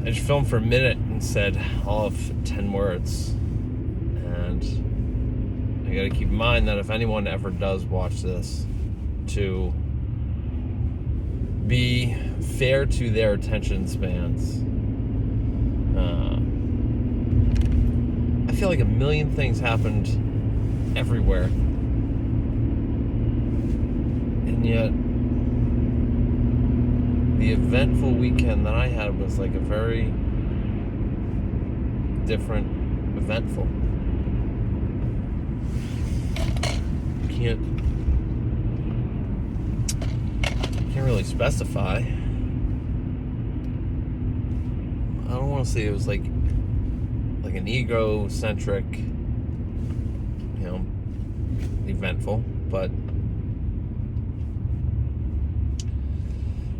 I just filmed for a minute and said all of 10 words. And I gotta keep in mind that if anyone ever does watch this, to be fair to their attention spans. I feel like a million things happened everywhere. And yet, the eventful weekend that I had was like a very different eventful. Can't really specify. I don't want to say it was like an egocentric, eventful, but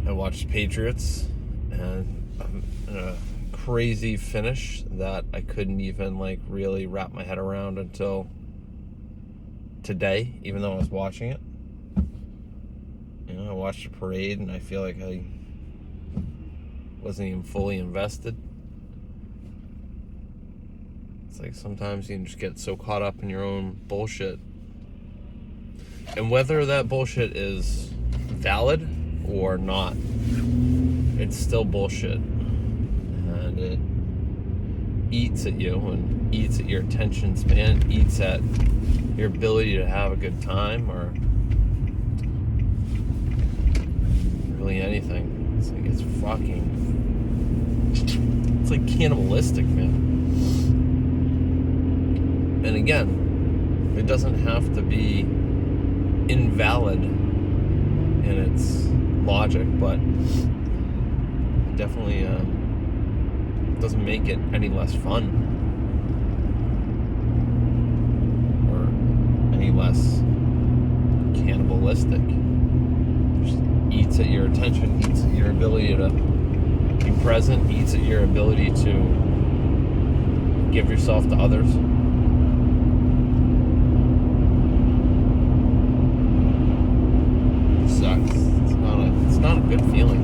I watched Patriots and a crazy finish that I couldn't even really wrap my head around until today, even though I was watching it. I watched the parade and I feel like I wasn't even fully invested. It's like sometimes you can just get so caught up in your own bullshit. And whether that bullshit is valid or not, it's still bullshit. And it eats at you and eats at your attention span, eats at your ability to have a good time or really anything. It's like cannibalistic, man. And again, it doesn't have to be invalid in its logic, but it definitely doesn't make it any less fun or any less cannibalistic. It just eats at your attention, eats at your ability to be present, eats at your ability to give yourself to others. It sucks. It's not a good feeling.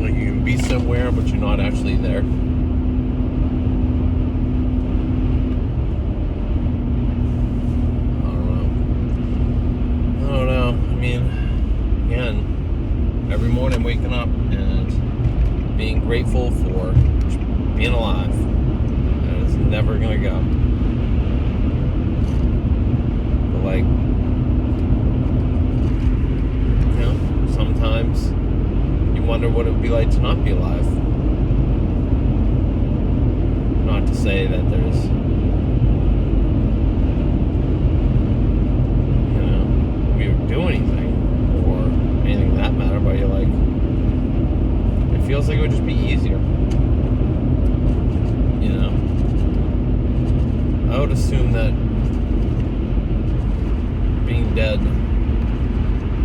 Like you can be somewhere, but you're not actually there. Every morning waking up and being grateful for being alive. And it's never gonna go. But sometimes you wonder what it would be like to not be alive. Not to say that there's we would do anything or anything that matter, but you're like, it feels like it would just be easier. I would assume that being dead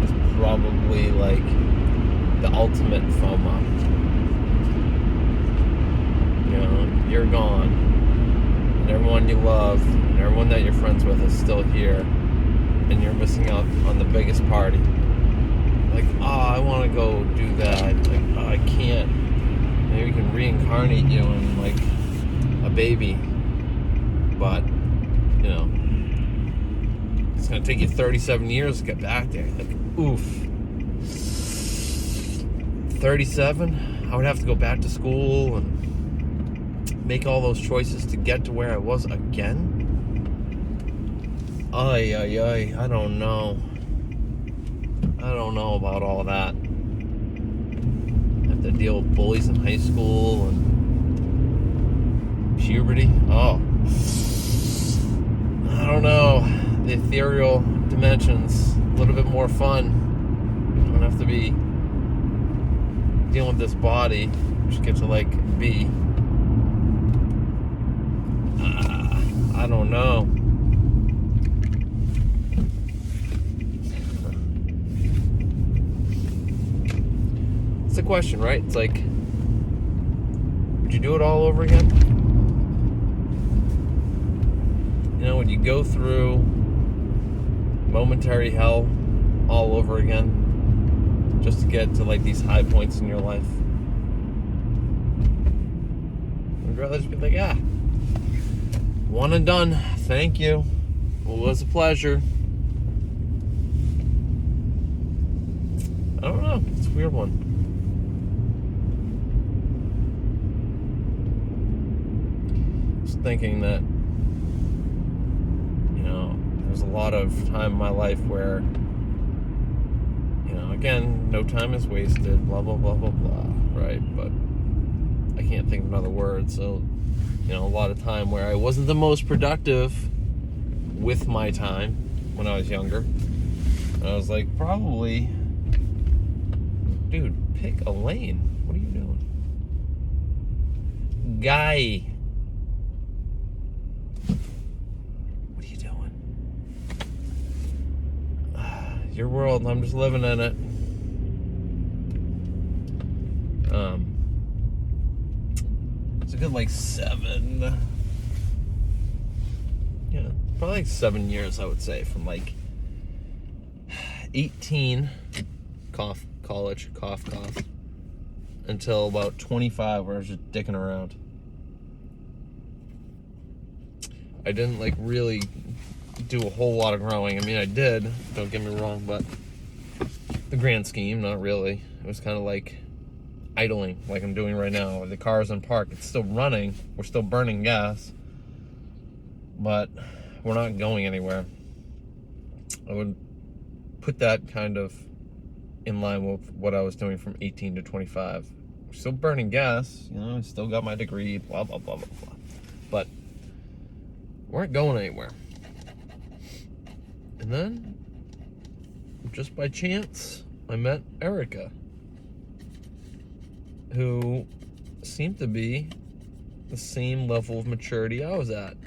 is probably like the ultimate FOMO. You're gone, and everyone you love and everyone that you're friends with is still here, and you're missing out on the biggest party. Like, I want to go do that. Like, I can't. Maybe we can reincarnate you in like a baby, but it's gonna take you 37 years to get back there. Like, oof. 37? I would have to go back to school and make all those choices to get to where I was again. I don't know. I don't know about all that. I have to deal with bullies in high school and puberty. Oh, I don't know. The ethereal dimensions, a little bit more fun. I don't have to be dealing with this body. Just get to be. I don't know. It's a question, right? It's like, would you do it all over again? Would you go through momentary hell all over again? just to get to like these high points in your life. I'd rather just be like, one and done. Thank you. It was a pleasure. I don't know. It's a weird one. Just thinking that, there's a lot of time in my life where, again, no time is wasted, blah, blah, blah, blah, blah, right? But I can't think of another word. So, a lot of time where I wasn't the most productive with my time when I was younger. And I was like, probably, dude, pick a lane. What are you doing? Guy. What are you doing? Your world, I'm just living in it. It's a good like 7, probably like 7 years, I would say, from like 18, college, cough, until about 25, where I was just dicking around. I didn't like really do a whole lot of growing. I mean, I did, don't get me wrong, but the grand scheme, not really. It was kind of like idling, like I'm doing right now. The car's in park, it's still running, we're still burning gas, but we're not going anywhere. I would put that kind of in line with what I was doing from 18 to 25. We're still burning gas, I still got my degree, blah, blah, blah, blah, blah. But we weren't going anywhere. And then, just by chance, I met Erica, who seemed to be the same level of maturity I was at.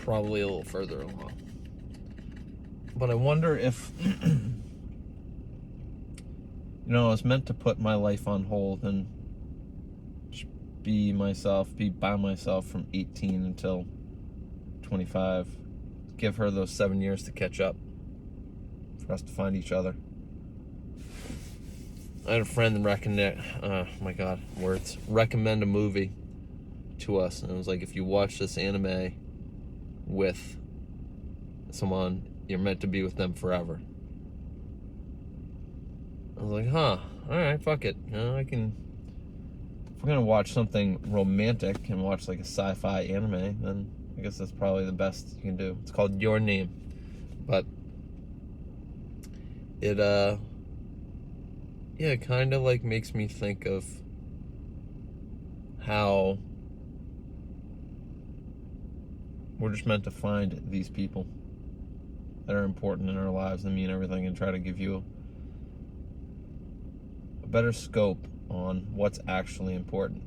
Probably a little further along. But I wonder if, I was meant to put my life on hold and just be by myself from 18 until 25. Give her those 7 years to catch up, for us to find each other. I had a friend that recommend a movie to us, and it was like, if you watch this anime with someone, you're meant to be with them forever. I was like, alright, fuck it. If we're gonna watch something romantic and watch like a sci-fi anime, then I guess that's probably the best you can do. It's called Your Name. But it kind of like makes me think of how we're just meant to find these people that are important in our lives and mean everything, and try to give you a better scope on what's actually important.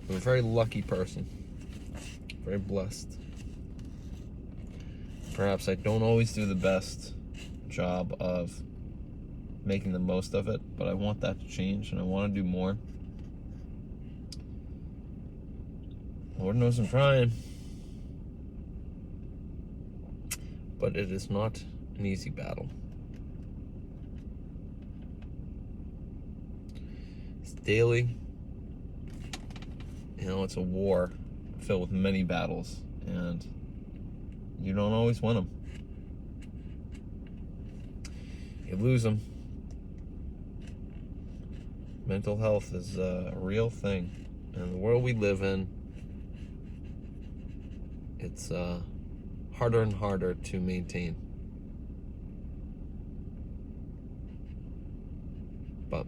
I'm a very lucky person. Very blessed. Perhaps I don't always do the best job of making the most of it, but I want that to change, and I want to do more. Lord knows I'm trying. But it is not an easy battle. It's daily. It's a war filled with many battles, and you don't always win them. You lose them. Mental health is a real thing. And in the world we live in, it's harder and harder to maintain. But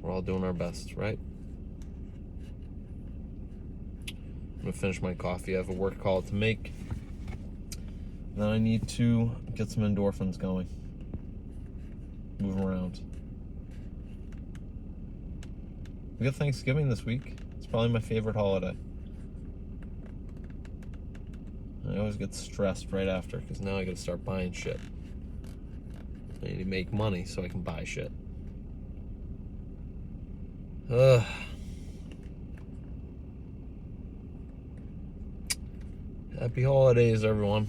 we're all doing our best, right? I'm gonna finish my coffee. I have a work call to make. Then I need to get some endorphins going. Move around. We got Thanksgiving this week. It's probably my favorite holiday. I always get stressed right after, because now I gotta start buying shit. I need to make money so I can buy shit. Happy holidays, everyone.